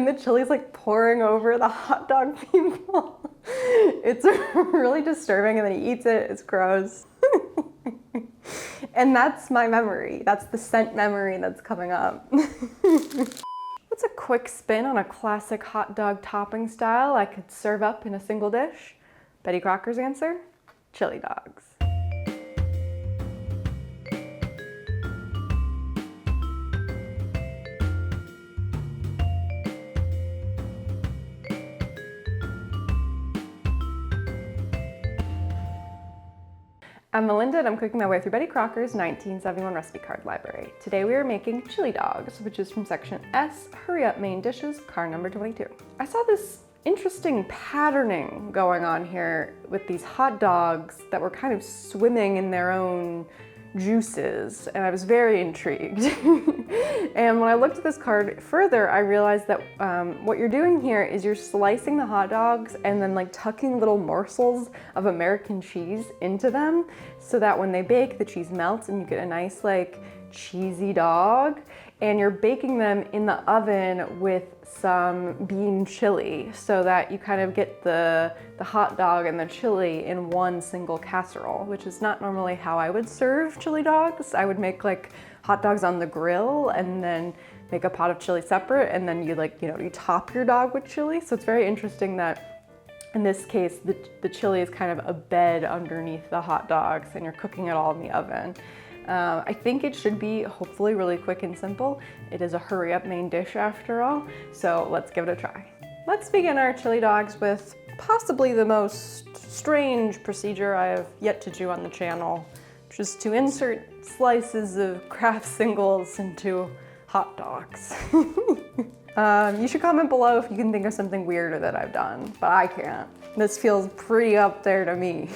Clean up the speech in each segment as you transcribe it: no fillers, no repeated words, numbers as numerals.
And the chili's like pouring over the hot dog people. It's really disturbing, and then he eats it, it's gross. And that's my memory. That's the scent memory that's coming up. What's a quick spin on a classic hot dog topping style I could serve up in a single dish? Betty Crocker's answer? Chili dogs. I'm Melinda, and I'm cooking my way through Betty Crocker's 1971 recipe card library. Today we are making chili dogs, which is from section S, Hurry Up Main Dishes, card number 22. I saw this interesting patterning going on here with these hot dogs that were kind of swimming in their own juices, and I was very intrigued. And when I looked at this card further, I realized that what you're doing here is you're slicing the hot dogs and then like tucking little morsels of American cheese into them so that when they bake, the cheese melts and you get a nice like cheesy dog. And you're baking them in the oven with some bean chili so that you kind of get the hot dog and the chili in one single casserole, which is not normally how I would serve chili dogs. I would make like hot dogs on the grill and then make a pot of chili separate, and then you you top your dog with chili. So it's very interesting that in this case, the chili is kind of a bed underneath the hot dogs and you're cooking it all in the oven. I think it should be hopefully really quick and simple. It is a hurry up main dish after all, so let's give it a try. Let's begin our chili dogs with possibly the most strange procedure I have yet to do on the channel, which is to insert slices of Kraft singles into hot dogs. You should comment below if you can think of something weirder that I've done, but I can't. This feels pretty up there to me.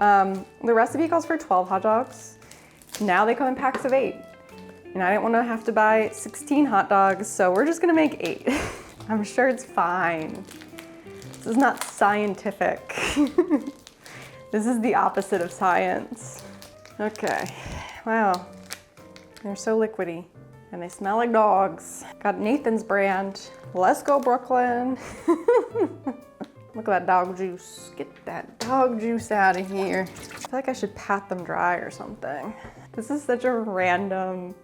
The recipe calls for 12 hot dogs. Now they come in packs of 8. And I didn't want to have to buy 16 hot dogs, so we're just gonna make 8. I'm sure it's fine. This is not scientific. This is the opposite of science. Okay, wow. They're so liquidy and they smell like dogs. Got Nathan's brand. Let's go, Brooklyn. Look at that dog juice. Get that dog juice out of here. I feel like I should pat them dry or something. This is such a random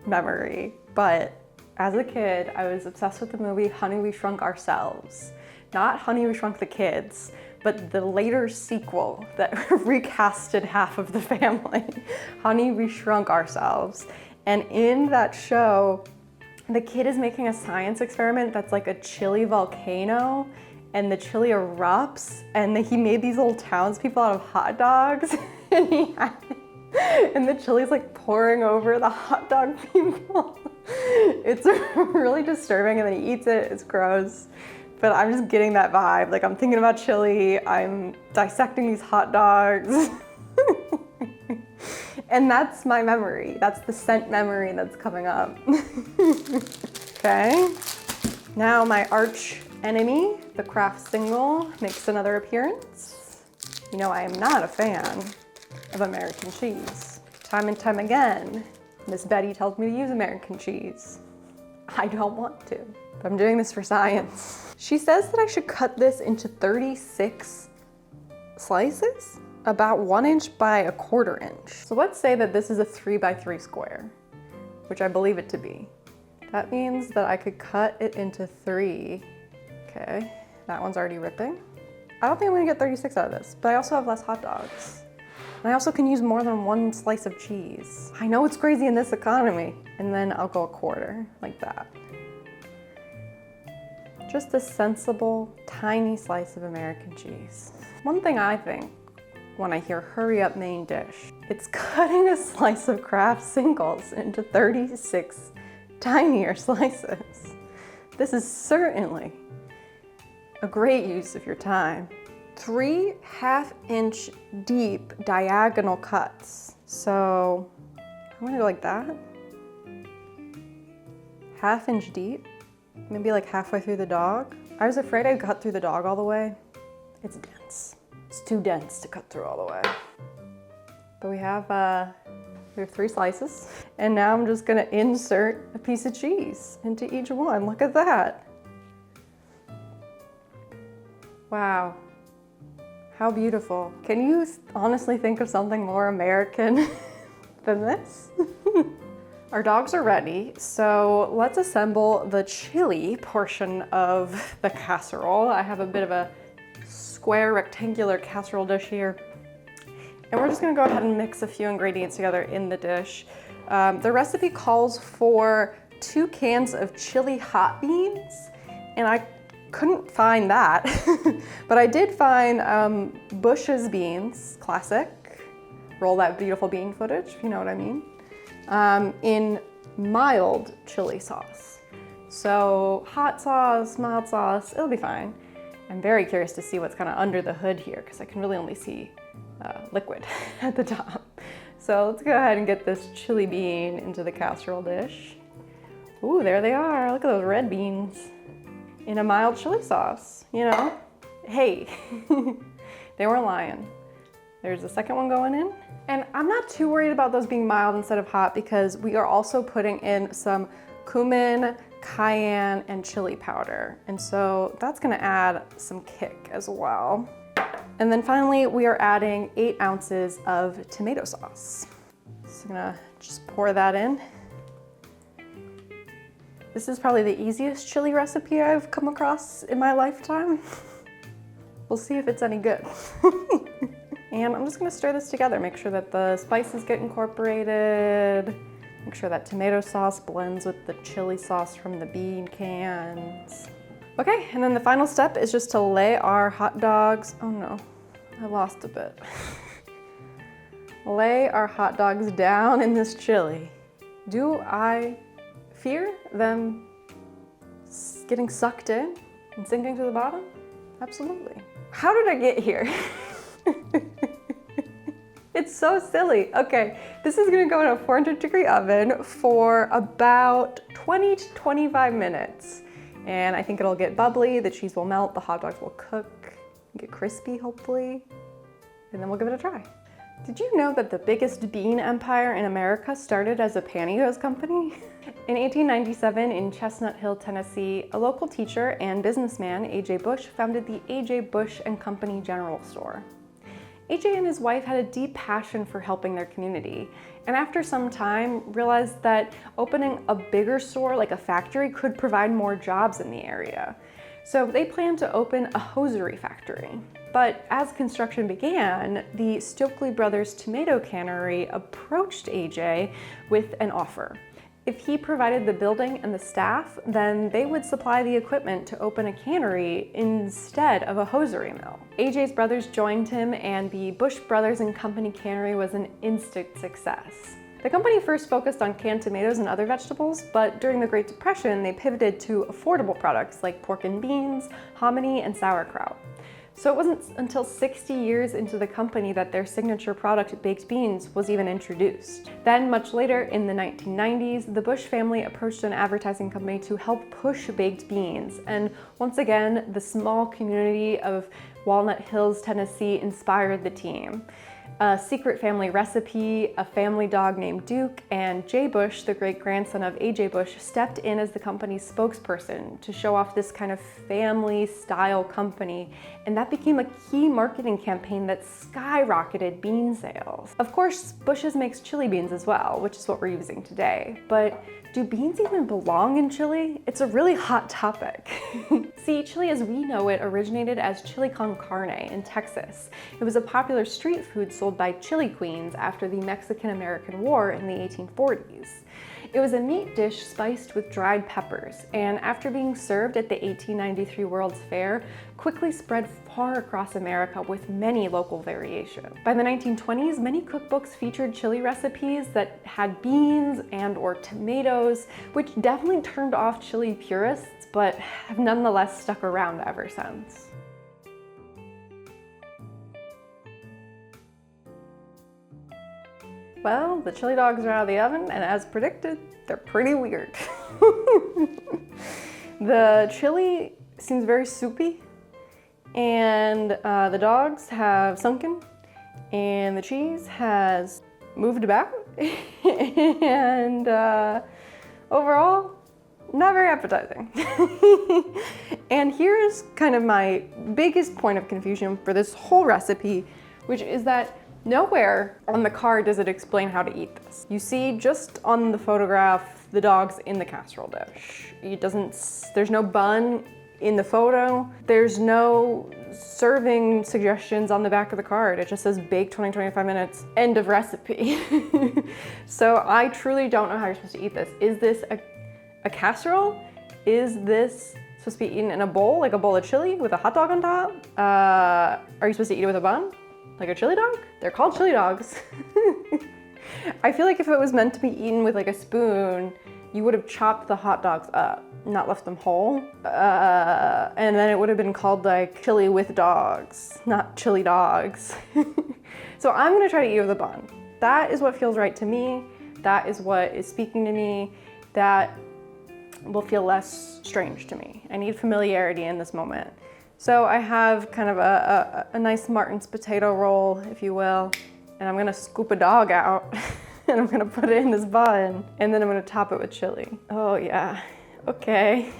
memory, but as a kid, I was obsessed with the movie Honey, We Shrunk Ourselves. Not Honey, We Shrunk the Kids, but the later sequel that recasted half of the family. Honey, We Shrunk Ourselves. And in that show, the kid is making a science experiment that's like a chili volcano, and the chili erupts, and he made these little townspeople out of hot dogs, and the chili's like pouring over the hot dog people. It's really disturbing, and then he eats it, it's gross. But I'm just getting that vibe. Like, I'm thinking about chili, I'm dissecting these hot dogs. And that's my memory. That's the scent memory that's coming up. Okay, now my arch enemy, the Kraft single, makes another appearance. You know, I am not a fan of American cheese. Time and time again, Miss Betty tells me to use American cheese. I don't want to, but I'm doing this for science. She says that I should cut this into 36 slices, about 1 inch by 1/4 inch. So let's say that this is a 3 by 3 square, which I believe it to be. That means that I could cut it into 3. Okay, that one's already ripping. I don't think I'm gonna get 36 out of this, but I also have less hot dogs. And I also can use more than 1 slice of cheese. I know it's crazy in this economy. And then I'll go 1/4, like that. Just a sensible, tiny slice of American cheese. One thing I think when I hear hurry up main dish, it's cutting a slice of Kraft singles into 36 tinier slices. This is certainly a great use of your time. 3 1/2-inch deep diagonal cuts. So I'm gonna go like that. 1/2 inch deep, maybe like halfway through the dog. I was afraid I'd cut through the dog all the way. It's dense. It's too dense to cut through all the way. But we have 3 slices. And now I'm just gonna insert a piece of cheese into each one. Look at that. Wow. How beautiful. Can you honestly think of something more American than this? Our dogs are ready, so let's assemble the chili portion of the casserole. I have a bit of a square rectangular casserole dish here. And we're just gonna go ahead and mix a few ingredients together in the dish. The recipe calls for 2 cans of chili hot beans, and I couldn't find that. But I did find Bush's beans, classic. Roll that beautiful bean footage, if you know what I mean. In mild chili sauce. So hot sauce, mild sauce, it'll be fine. I'm very curious to see what's kind of under the hood here because I can really only see liquid at the top. So let's go ahead and get this chili bean into the casserole dish. Ooh, there they are. Look at those red beans in a mild chili sauce, you know? Hey, they weren't lying. There's the second one going in. And I'm not too worried about those being mild instead of hot because we are also putting in some cumin, cayenne, and chili powder. And so that's gonna add some kick as well. And then finally, we are adding 8 ounces of tomato sauce. So I'm gonna just pour that in. This is probably the easiest chili recipe I've come across in my lifetime. We'll see if it's any good. And I'm just gonna stir this together, make sure that the spices get incorporated, make sure that tomato sauce blends with the chili sauce from the bean cans. Okay, and then the final step is just to lay our hot dogs, oh no, I lost a bit. Lay our hot dogs down in this chili. Do I fear them getting sucked in and sinking to the bottom? Absolutely. How did I get here? It's so silly. Okay, this is gonna go in a 400-degree oven for about 20 to 25 minutes. And I think it'll get bubbly, the cheese will melt, the hot dogs will cook, get crispy hopefully, and then we'll give it a try. Did you know that the biggest bean empire in America started as a pantyhose company? In 1897 in Chestnut Hill, Tennessee, a local teacher and businessman, A.J. Bush, founded the A.J. Bush and Company General Store. A.J. and his wife had a deep passion for helping their community, and after some time realized that opening a bigger store like a factory could provide more jobs in the area. So they planned to open a hosiery factory. But as construction began, the Stokely Brothers tomato cannery approached AJ with an offer. If he provided the building and the staff, then they would supply the equipment to open a cannery instead of a hosiery mill. AJ's brothers joined him, and the Bush Brothers and Company cannery was an instant success. The company first focused on canned tomatoes and other vegetables, but during the Great Depression, they pivoted to affordable products like pork and beans, hominy, and sauerkraut. So it wasn't until 60 years into the company that their signature product, baked beans, was even introduced. Then, much later, in the 1990s, the Bush family approached an advertising company to help push baked beans. And once again, the small community of Walnut Hills, Tennessee, inspired the team. A secret family recipe, a family dog named Duke, and Jay Bush, the great-grandson of A.J. Bush, stepped in as the company's spokesperson to show off this kind of family-style company, and that became a key marketing campaign that skyrocketed bean sales. Of course, Bush's makes chili beans as well, which is what we're using today, but do beans even belong in chili? It's a really hot topic. See, chili as we know it originated as chili con carne in Texas. It was a popular street food sold by chili queens after the Mexican-American War in the 1840s. It was a meat dish spiced with dried peppers, and after being served at the 1893 World's Fair, quickly spread far across America with many local variations. By the 1920s, many cookbooks featured chili recipes that had beans and/or tomatoes, which definitely turned off chili purists, but have nonetheless stuck around ever since. Well, the chili dogs are out of the oven, and as predicted, they're pretty weird. The chili seems very soupy, and the dogs have sunken, and the cheese has moved about, and overall, not very appetizing. And here's kind of my biggest point of confusion for this whole recipe, which is that nowhere on the card does it explain how to eat this. You see just on the photograph, the dog's in the casserole dish. There's no bun in the photo. There's no serving suggestions on the back of the card. It just says bake 20-25 minutes, end of recipe. So I truly don't know how you're supposed to eat this. Is this a casserole? Is this supposed to be eaten in a bowl, like a bowl of chili with a hot dog on top? Are you supposed to eat it with a bun? Like a chili dog? They're called chili dogs. I feel like if it was meant to be eaten with like a spoon, you would have chopped the hot dogs up, not left them whole. And then it would have been called like chili with dogs, not chili dogs. So I'm gonna try to eat with a bun. That is what feels right to me. That is what is speaking to me. That will feel less strange to me. I need familiarity in this moment. So I have kind of a nice Martin's potato roll, if you will, and I'm gonna scoop a dog out and I'm gonna put it in this bun, and then I'm gonna top it with chili. Oh yeah, okay.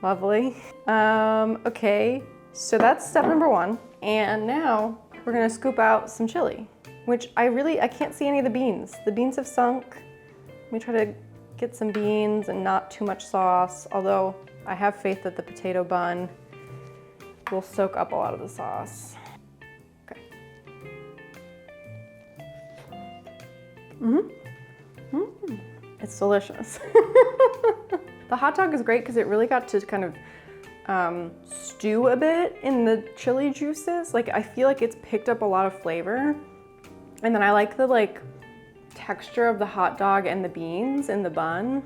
Lovely. Okay, so that's step number one. And now we're gonna scoop out some chili, which I can't see any of the beans. The beans have sunk. Let me try to get some beans and not too much sauce, although I have faith that the potato bun will soak up a lot of the sauce. Okay. It's delicious. The hot dog is great because it really got to kind of stew a bit in the chili juices. Like I feel like it's picked up a lot of flavor. And then I like the like texture of the hot dog and the beans in the bun.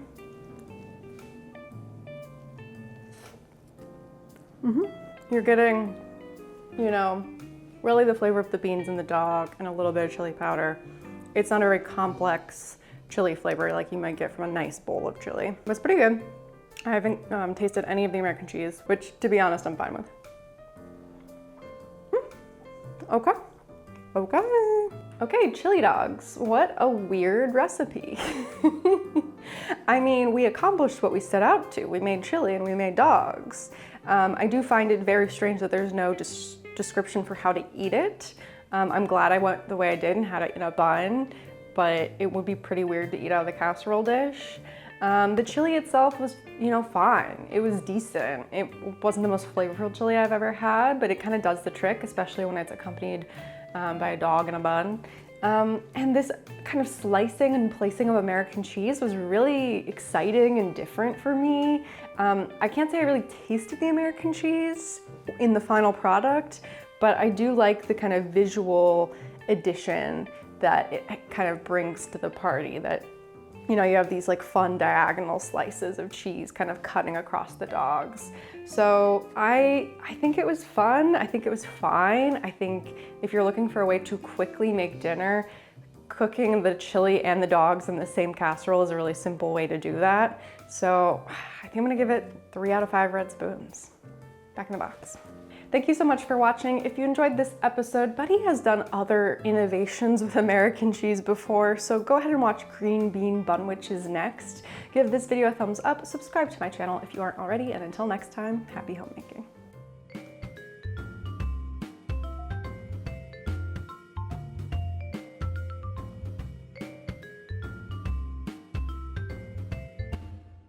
You're getting, you know, really the flavor of the beans and the dog and a little bit of chili powder. It's not a very complex chili flavor like you might get from a nice bowl of chili. But it's pretty good. I haven't tasted any of the American cheese, which to be honest, I'm fine with. Okay. Okay, chili dogs. What a weird recipe. I mean, we accomplished what we set out to. We made chili and we made dogs. I do find it very strange that there's no description for how to eat it. I'm glad I went the way I did and had it in a bun, but it would be pretty weird to eat out of the casserole dish. The chili itself was, you know, fine. It was decent. It wasn't the most flavorful chili I've ever had, but it kind of does the trick, especially when it's accompanied by a dog in a bun. And this kind of slicing and placing of American cheese was really exciting and different for me. I can't say I really tasted the American cheese in the final product, but I do like the kind of visual addition that it kind of brings to the party, that, you know, you have these like fun diagonal slices of cheese kind of cutting across the dogs. So I think it was fun. I think it was fine. I think if you're looking for a way to quickly make dinner, cooking the chili and the dogs in the same casserole is a really simple way to do that. So I think I'm gonna give it 3 out of 5 red spoons. Back in the box. Thank you so much for watching. If you enjoyed this episode, Buddy has done other innovations with American cheese before, so go ahead and watch Green Bean Bunwiches next. Give this video a thumbs up, subscribe to my channel if you aren't already, and until next time, happy homemaking.